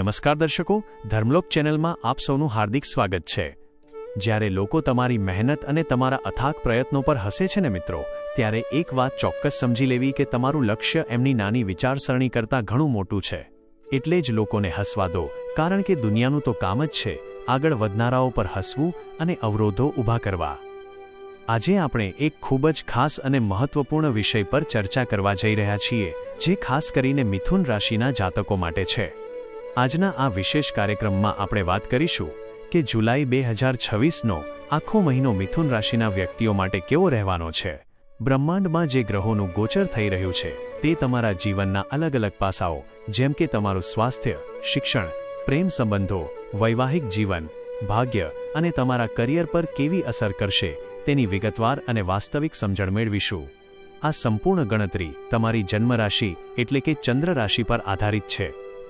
નમસ્કાર દર્શકો, ધર્મલોક ચેનલમાં આપ સૌનું હાર્દિક સ્વાગત છે। જ્યારે લોકો તમારી મહેનત અને તમારા અથાગ પ્રયત્નો પર હસે છે ને મિત્રો, ત્યારે એક વાત ચોક્કસ સમજી લેવી કે તમારું લક્ષ્ય એમની નાની વિચારસરણી કરતાં ઘણું મોટું છે। એટલે જ લોકોને હસવા દો, કારણ કે દુનિયાનું તો કામ જ છે આગળ વધનારાઓ પર હસવું અને અવરોધો ઊભા કરવા। આજે આપણે એક ખૂબ જ ખાસ અને મહત્વપૂર્ણ વિષય પર ચર્ચા કરવા જઈ રહ્યા છીએ, જે ખાસ કરીને મિથુન રાશિના જાતકો માટે છે। આજના આ વિશેષ કાર્યક્રમમાં આપણે વાત કરીશું કે જુલાઈ 2026નો આખો મહિનો મિથુન રાશિના વ્યક્તિઓ માટે કેવો રહેવાનો છે। બ્રહ્માંડમાં જે ગ્રહોનું ગોચર થઈ રહ્યું છે તે તમારા જીવનના અલગ અલગ પાસાઓ, જેમ કે તમારું સ્વાસ્થ્ય, શિક્ષણ, પ્રેમ સંબંધો, વૈવાહિક જીવન, ભાગ્ય અને તમારા કરિયર પર કેવી અસર કરશે તેની વિગતવાર અને વાસ્તવિક સમજણ મેળવીશું। આ સંપૂર્ણ ગણતરી તમારી જન્મરાશિ એટલે કે ચંદ્ર રાશિ પર આધારિત છે।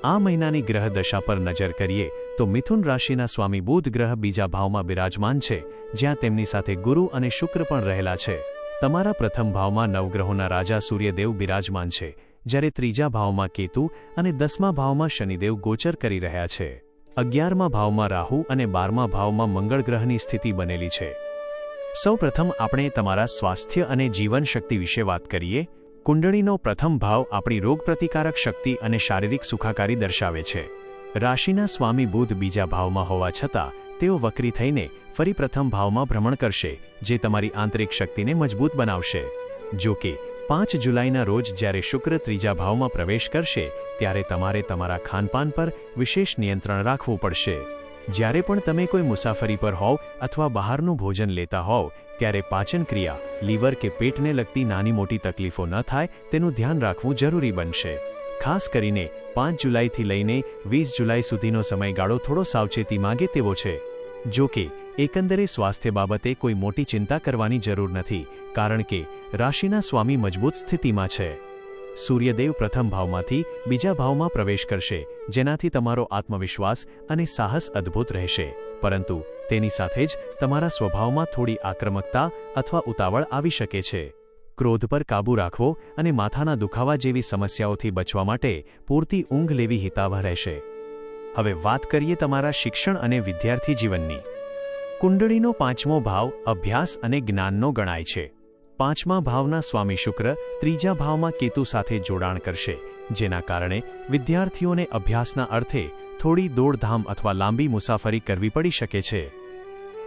આ મહિનાની ગ્રહ દશા પર નજર કરીએ તો મિથુન રાશિના સ્વામી બુધ ગ્રહ બીજા ભાવમાં બિરાજમાન છે, જ્યાં તેમની સાથે ગુરુ અને શુક્ર પણ રહેલા છે। તમારા પ્રથમ ભાવમાં નવગ્રહોના રાજા સૂર્યદેવ બિરાજમાન છે, જ્યારે ત્રીજા ભાવમાં કેતુ અને 10મા ભાવમાં શનિદેવ ગોચર કરી રહ્યા છે। 11મા ભાવમાં રાહુ અને 12મા ભાવમાં મંગળ ગ્રહની સ્થિતિ બનેલી છે। સૌપ્રથમ આપણે તમારા સ્વાસ્થ્ય અને જીવન શક્તિ વિશે વાત કરીએ। કુંડળીનો પ્રથમ ભાવ આપણી રોગપ્રતિકારક શક્તિ અને શારીરિક સુખાકારી દર્શાવે છે। રાશિના સ્વામી બુધ બીજા ભાવમાં હોવા છતાં તેઓ વક્રી થઈને ફરી પ્રથમ ભાવમાં ભ્રમણ કરશે, જે તમારી આંતરિક શક્તિને મજબૂત બનાવશે। જો કે 5 જુલાઈના રોજ જ્યારે શુક્ર ત્રીજા ભાવમાં પ્રવેશ કરશે, ત્યારે તમારે તમારા ખાનપાન પર વિશેષ નિયંત્રણ રાખવું પડશે। જ્યારે પણ તમે કોઈ મુસાફરી પર હોવ અથવા બહારનું ભોજન લેતા હોવ, ત્યારે પાચન ક્રિયા, લીવર કે પેટને લગતી નાની મોટી તકલીફો ન થાય તેનું ધ્યાન રાખવું જરૂરી બનશે। ખાસ કરીને 5 જુલાઈથી લઈને 20 જુલાઈ સુધીનો સમયગાળો થોડો સાવચેતી માંગે તેવો છે। જો કે એકંદરે સ્વાસ્થ્ય બાબતે કોઈ મોટી ચિંતા કરવાની જરૂર નથી, કારણ કે રાશિના સ્વામી મજબૂત સ્થિતિમાં છે। સૂર્યદેવ પ્રથમ ભાવમાંથી બીજા ભાવમાં પ્રવેશ કરશે, જેનાથી તમારો આત્મવિશ્વાસ અને સાહસ અદ્ભુત રહેશે, પરંતુ તેની સાથે જ તમારા સ્વભાવમાં થોડી આક્રમકતા અથવા ઉતાવળ આવી શકે છે। ક્રોધ પર કાબૂ રાખવો અને માથાના દુખાવા જેવી સમસ્યાઓથી બચવા માટે પૂરતી ઊંઘ લેવી હિતાવહ રહેશે। હવે વાત કરીએ તમારા શિક્ષણ અને વિદ્યાર્થી જીવનની। કુંડળીનો 5મો ભાવ અભ્યાસ અને જ્ઞાનનો ગણાય છે। 5મા ભાવના સ્વામી શુક્ર ત્રીજા ભાવમાં કેતુ સાથે જોડાણ કરશે, જેના કારણે વિદ્યાર્થીઓને અભ્યાસના અર્થે થોડી દોડધામ અથવા લાંબી મુસાફરી કરવી પડી શકે છે।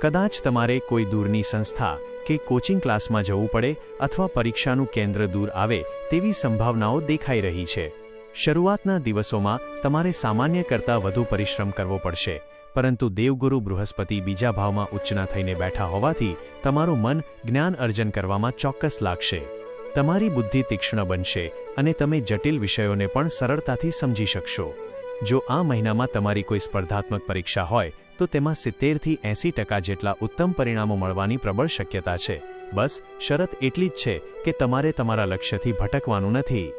કદાચ તમારે કોઈ દૂરની સંસ્થા કે કોચિંગ ક્લાસમાં જવું પડે અથવા પરીક્ષાનું કેન્દ્ર દૂર આવે તેવી સંભાવનાઓ દેખાઈ રહી છે। શરૂઆતના દિવસોમાં તમારે સામાન્ય કરતાં વધુ પરિશ્રમ કરવો પડશે, પરંતુ દેવગુરુ બૃહસ્પતિ બીજા ભાવમાં ઉચ્ચના થઈને બેઠા હોવાથી તમારું મન જ્ઞાન અર્જન કરવામાં ચોક્કસ લાગશે। તમારી બુદ્ધિ તીક્ષ્ણ બનશે અને તમે જટિલ વિષયોને પણ સરળતાથી સમજી શકશો। જો આ મહિનામાં તમારી કોઈ સ્પર્ધાત્મક પરીક્ષા હોય તો તેમાં 70થી 80% જેટલા ઉત્તમ પરિણામો મળવાની પ્રબળ શક્યતા છે। બસ શરત એટલી જ છે કે તમારે તમારા લક્ષ્યથી ભટકવાનું નથી।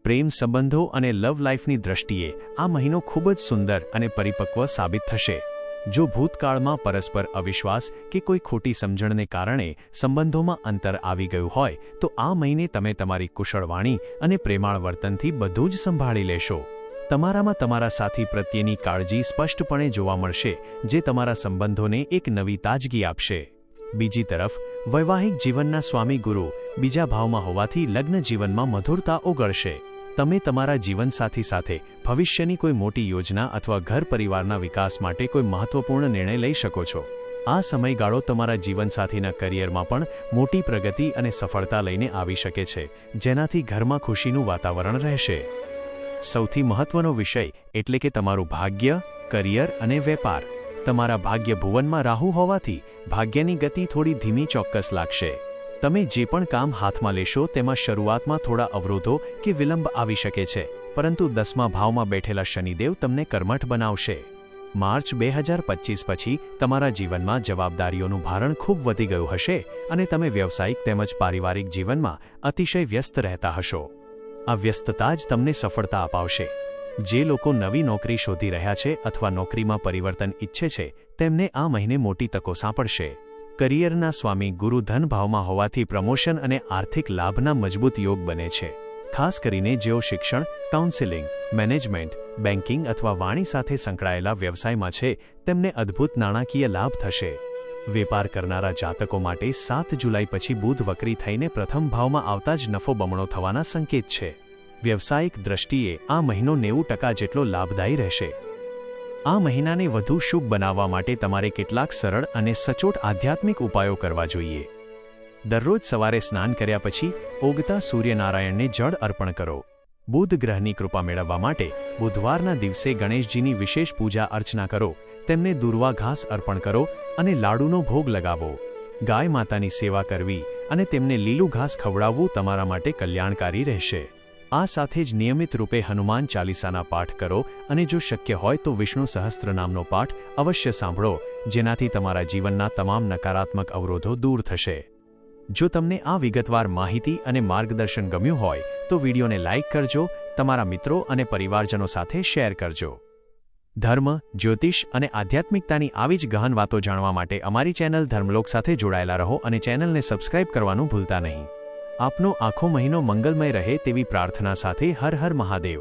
પ્રેમ સંબંધો અને લવ લાઈફની દ્રષ્ટિએ આ મહિનો ખૂબ જ સુંદર અને પરિપક્વ સાબિત થશે। જો ભૂતકાળમાં પરસ્પર અવિશ્વાસ કે કોઈ ખોટી સમજણને કારણે સંબંધોમાં અંતર આવી ગયું હોય, તો આ મહિને તમે તમારી કુશળ વાણી અને પ્રેમાળ વર્તનથી બધું જ સંભાળી લેશો। તમારામાં તમારા સાથી પ્રત્યેની કાળજી સ્પષ્ટપણે જોવા મળશે, જે તમારા સંબંધોને એક નવી તાજગી આપશે। બીજી તરફ વૈવાહિક જીવનના સ્વામી ગુરુ બીજા ભાવમાં હોવાથી લગ્ન જીવનમાં મધુરતા ઓગળશે। તમે તમારા જીવનસાથી સાથે ભવિષ્યની કોઈ મોટી યોજના અથવા ઘર પરિવારના વિકાસ માટે કોઈ મહત્વપૂર્ણ નિર્ણય લઈ શકો છો। આ સમયગાળો તમારા જીવનસાથીના કરિયરમાં પણ મોટી પ્રગતિ અને સફળતા લઈને આવી શકે છે, જેનાથી ઘરમાં ખુશીનું વાતાવરણ રહેશે। સૌથી મહત્વનો વિષય એટલે કે તમારું ભાગ્ય, કરિયર અને વેપાર। તમારા ભાગ્ય ભુવનમાં રાહુ હોવાથી ભાગ્યની ગતિ થોડી ધીમી ચોક્કસ લાગશે। તમે જે પણ કામ હાથમાં લેશો તેમાં શરૂઆતમાં થોડા અવરોધો કે વિલંબ આવી શકે છે, પરંતુ 10મા ભાવમાં બેઠેલા શનિદેવ તમને કર્મઠ બનાવશે। માર્ચ 2025 પછી તમારા જીવનમાં જવાબદારીઓનું ભારણ ખૂબ વધી ગયું હશે અને તમે વ્યવસાયિક તેમજ પારિવારિક જીવનમાં અતિશય વ્યસ્ત રહેતા હશો। આ વ્યસ્તતા જ તમને સફળતા અપાવશે। જે લોકો નવી નોકરી શોધી રહ્યા છે અથવા નોકરીમાં પરિવર્તન ઈચ્છે છે, તેમને આ મહિને મોટી તકો સાંપડશે। કરિયરના સ્વામી ગુરુ ધન ભાવમાં હોવાથી પ્રમોશન અને આર્થિક લાભના મજબૂત યોગ બને છે। ખાસ કરીને જેઓ શિક્ષણ, કાઉન્સેલિંગ, મેનેજમેન્ટ, બેન્કિંગ અથવા વાણી સાથે સંકળાયેલા વ્યવસાયમાં છે તેમને અદ્ભુત નાણાકીય લાભ થશે. વેપાર કરનારા જાતકો માટે 7 જુલાઈ પછી બુધ વક્રી થઈને પ્રથમ ભાવમાં આવતા જ નફો બમણો થવાના સંકેત છે. વ્યવસાયિક દ્રષ્ટિએ આ મહિનો 90% જેટલો લાભદાયી રહેશે. આ મહિનાને વધુ શુભ બનાવવા માટે તમારે કેટલાક સરળ અને સચોટ આધ્યાત્મિક ઉપાયો કરવા જોઈએ. દરરોજ સવારે સ્નાન કર્યા પછી ઉગતા સૂર્યનારાયણને જળ અર્પણ કરો. બુધ ગ્રહની કૃપા મેળવવા માટે બુધવારના દિવસે ગણેશજીની વિશેષ પૂજા અર્ચના કરો. તેમને દુર્વા ઘાસ અર્પણ કરો અને લાડુનો ભોગ લગાવો. ગાય માતાની સેવા કરવી અને તેમને લીલું ઘાસ ખવડાવવું તમારા માટે કલ્યાણકારી રહેશે. આ સાથે જ નિયમિત રૂપે હનુમાન ચાલીસાના પાઠ કરો અને જો શક્ય હોય તો વિષ્ણુ સહસ્ત્રનામનો પાઠ અવશ્ય સાંભળો, જેનાથી તમારા જીવનના તમામ નકારાત્મક અવરોધો દૂર થશે. જો તમને આ વિગતવાર માહિતી અને માર્ગદર્શન ગમ્યું હોય તો વિડીયોને લાઇક કરજો, તમારા મિત્રો અને પરિવારજનો સાથે શેર કરજો. ધર્મ, જ્યોતિષ અને આધ્યાત્મિકતાની આવી જ ગહન વાતો જાણવા માટે અમારી ચેનલ ધર્મલોક સાથે જોડાયેલા રહો અને ચેનલને સબસ્ક્રાઇબ કરવાનું ભૂલતા નહીં. આપનો આખો મહિનો મંગલમય રહે તેવી પ્રાર્થના સાથે હર હર મહાદેવ.